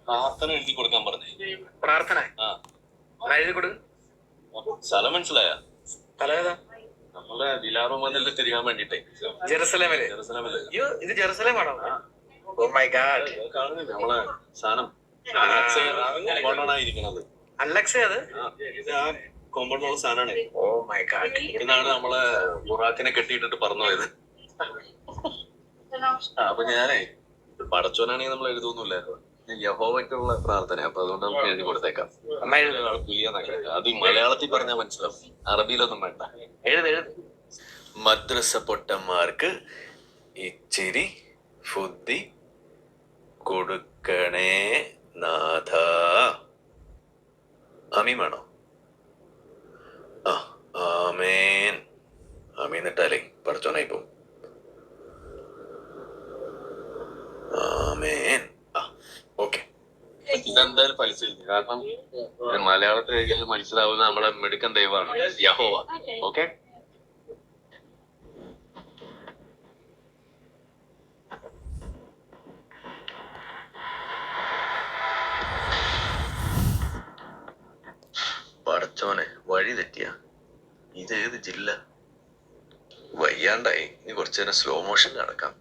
പ്രാർത്ഥന എഴുതി കൊടുക്കാൻ പറഞ്ഞു. പ്രാർത്ഥന എഴുതി കൊടുക്കും. സ്ഥലം മനസ്സിലായ? സ്ഥലം ഏതാ? നമ്മളെ ദിലാറു മതിലിൽ തിരികാൻ വേണ്ടിട്ടേ. ജെറുസലേമില്. അയ്യോ, ഇത് ജെറുസലേമാണോ? ഓ മൈ ഗാഡ്. കാണുന്നില്ല നമ്മളെ സാധനം ഇരിക്കണത്. അലക്സ അത് കോമ്പൗണ്ടിലുള്ള സാധനമാണ്. Oh my god. ഇതാണ് നമ്മളെ ബുറാക്കിനെ കെട്ടിയിട്ടിട്ട് പറഞ്ഞു പോയത്. അപ്പൊ ഞാനേ പടച്ചോനാണെങ്കിൽ നമ്മൾ എഴുതൊന്നുമില്ലായിരുന്നു. യഹോവയ്ക്കുള്ള പ്രാർത്ഥന. അപ്പൊ അതുകൊണ്ട് നമുക്ക് എഴുതി കൊടുത്തേക്കാം. അത് മലയാളത്തിൽ പറഞ്ഞാൽ മനസ്സിലാവും, അറബിയിലൊന്നും വേണ്ട. മദ്രസ പൊട്ടന്മാർക്ക് ഇച്ചിരി ബുദ്ധി കൊടുക്കണേ നാഥ. ആമീൻ വേണോ? ആമേൻ. ആമീൻ ഇട്ടാലേ പടച്ചോനായി പോവും. ആമേൻ. ഓക്കെ, ഇതെന്തായാലും പലിശ. കാരണം മലയാളത്തിൽ എഴുതിയാൽ മനസ്സിലാവുന്ന നമ്മളെ മെടുക്കൻ ദൈവമാണ് യഹോവ. ഓക്കെ, പടച്ചോനെ വഴി തെറ്റിയ. ഇതേത് ജില്ല? വയ്യാണ്ടായി. ഇനി കുറച്ചു നേരം സ്ലോ മോഷൻ നടക്കാം.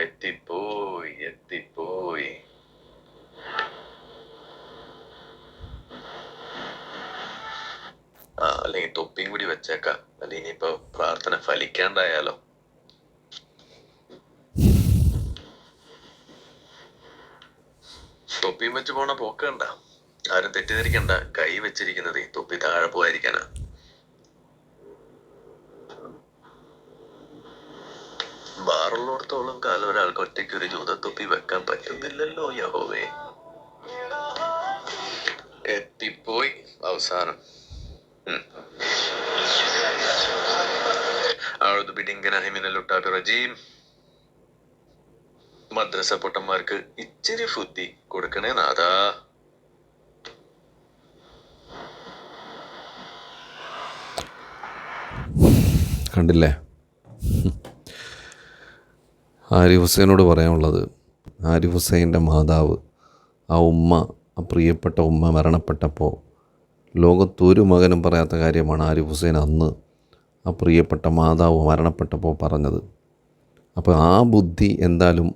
എത്തിപ്പോയി. അല്ലെങ്കിൽ തൊപ്പിയും കൂടി വെച്ചേക്കാം. അല്ലെങ്കിൽ ഇനിയിപ്പോ പ്രാർത്ഥന ഫലിക്കാണ്ടായാലോ. തൊപ്പിയും വെച്ച് പോണ പോക്കണ്ട. ആരും തെറ്റിദ്ധരിക്കണ്ട. കൈ വെച്ചിരിക്കുന്നത് തൊപ്പി താഴെ പോകാതിരിക്കാനാ. ബാറുള്ളിടത്തോളം കാലം ഒരാൾക്ക് ഒറ്റയ്ക്ക് ഒരു ജൂതത്തൊപ്പി വെക്കാൻ പറ്റുന്നില്ലല്ലോ യഹോവേ. എത്തിപ്പോയി അവസാനം. മദ്രസ പൊട്ടന്മാർക്ക് ഇച്ചിരി ബുദ്ധി കൊടുക്കണേ നാഥാ. കണ്ടില്ലേ? ആരിഫ് ഹുസൈനോട് പറയാനുള്ളത്, ആരിഫ് ഹുസൈൻ്റെ മാതാവ്, ആ ഉമ്മ, ആ പ്രിയപ്പെട്ട ഉമ്മ മരണപ്പെട്ടപ്പോൾ ലോകത്തൊരു മകനും പറയാത്ത കാര്യമാണ് ആരിഫ് ഹുസൈൻ അന്ന് ആ പ്രിയപ്പെട്ട മാതാവ് മരണപ്പെട്ടപ്പോൾ പറഞ്ഞത്. അപ്പോൾ ആ ബുദ്ധി എന്തായാലും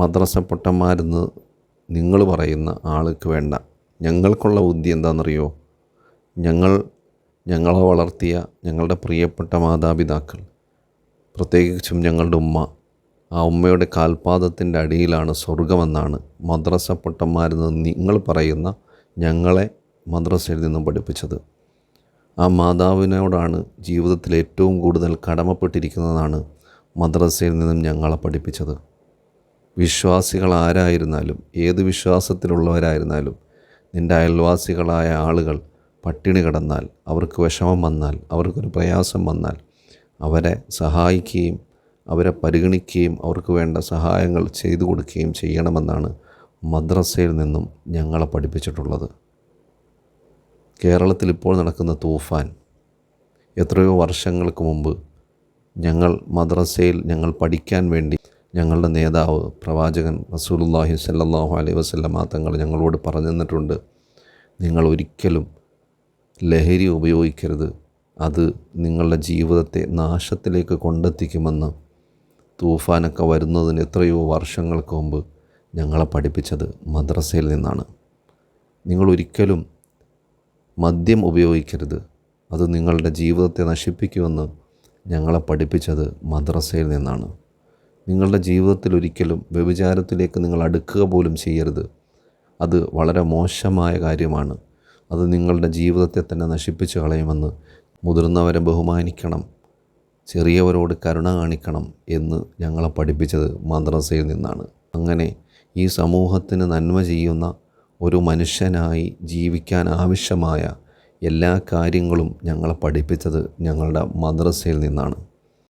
മദ്രസ പൊട്ടന്മാരെന്ന് നിങ്ങൾ പറയുന്ന ആൾക്ക് വേണ്ട. ഞങ്ങൾക്കുള്ള ബുദ്ധി എന്താണെന്നറിയോ? ഞങ്ങളെ വളർത്തിയ ഞങ്ങളുടെ പ്രിയപ്പെട്ട മാതാപിതാക്കൾ, പ്രത്യേകിച്ചും ഞങ്ങളുടെ ഉമ്മ, ആ ഉമ്മയുടെ കാൽപാദത്തിൻ്റെ അടിയിലാണ് സ്വർഗമെന്നാണ് മദ്രസ പൊട്ടന്മാരെന്ന് നിങ്ങൾ പറയുന്ന ഞങ്ങളെ മദ്രസയിൽ നിന്നും പഠിപ്പിച്ചത്. ആ മാതാവിനോടാണ് ജീവിതത്തിൽ ഏറ്റവും കൂടുതൽ കടമപ്പെട്ടിരിക്കുന്നതാണ് മദ്രസയിൽ നിന്നും ഞങ്ങളെ പഠിപ്പിച്ചത്. വിശ്വാസികൾ ആരായിരുന്നാലും, ഏത് വിശ്വാസത്തിലുള്ളവരായിരുന്നാലും, നിൻ്റെ അയൽവാസികളായ ആളുകൾ പട്ടിണി കിടന്നാൽ, അവർക്ക് വിഷമം വന്നാൽ, അവർക്കൊരു പ്രയാസം വന്നാൽ അവരെ സഹായിക്കുകയും അവരെ പരിഗണിക്കുകയും അവർക്ക് വേണ്ട സഹായങ്ങൾ ചെയ്തു കൊടുക്കുകയും ചെയ്യണമെന്നാണ് മദ്രസയിൽ നിന്നും ഞങ്ങളെ പഠിപ്പിച്ചിട്ടുള്ളത്. കേരളത്തിൽ ഇപ്പോൾ നടക്കുന്ന തൂഫാൻ, എത്രയോ വർഷങ്ങൾക്ക് മുമ്പ് ഞങ്ങൾ പഠിക്കാൻ വേണ്ടി ഞങ്ങളുടെ നേതാവ് പ്രവാചകൻ റസൂലുള്ളാഹി സ്വല്ലല്ലാഹു അലൈഹി വസല്ലമ തങ്ങൾ ഞങ്ങളോട് പറഞ്ഞു തന്നിട്ടുണ്ട്, നിങ്ങൾ ഒരിക്കലും ലഹരി ഉപയോഗിക്കരുത്, അത് നിങ്ങളുടെ ജീവിതത്തെ നാശത്തിലേക്ക് കൊണ്ടെത്തിക്കുമെന്ന്. തൂഫാനൊക്കെ വരുന്നതിന് എത്രയോ വർഷങ്ങൾക്ക് മുമ്പ് ഞങ്ങളെ പഠിപ്പിച്ചത് മദ്രസയിൽ നിന്നാണ്. നിങ്ങളൊരിക്കലും മദ്യം ഉപയോഗിക്കരുത്, അത് നിങ്ങളുടെ ജീവിതത്തെ നശിപ്പിക്കുമെന്ന് ഞങ്ങളെ പഠിപ്പിച്ചത് മദ്രസയിൽ നിന്നാണ്. നിങ്ങളുടെ ജീവിതത്തിൽ ഒരിക്കലും വ്യഭിചാരത്തിലേക്ക് നിങ്ങൾ അടുക്കുക പോലും ചെയ്യരുത്, അത് വളരെ മോശമായ കാര്യമാണ്, അത് നിങ്ങളുടെ ജീവിതത്തെ തന്നെ നശിപ്പിച്ച് കളയുമെന്ന്. മുതിർന്നവരെ ബഹുമാനിക്കണം, ചെറിയവരോട് കരുണ കാണിക്കണം എന്ന് ഞങ്ങളെ പഠിപ്പിച്ചത് മദ്രസയിൽ നിന്നാണ്. അങ്ങനെ ഈ സമൂഹത്തിന് നന്മ ചെയ്യുന്ന ഒരു മനുഷ്യനായി ജീവിക്കാൻ ആവശ്യമായ എല്ലാ കാര്യങ്ങളും ഞങ്ങളെ പഠിപ്പിച്ചത് ഞങ്ങളുടെ മദ്രസയിൽ നിന്നാണ്.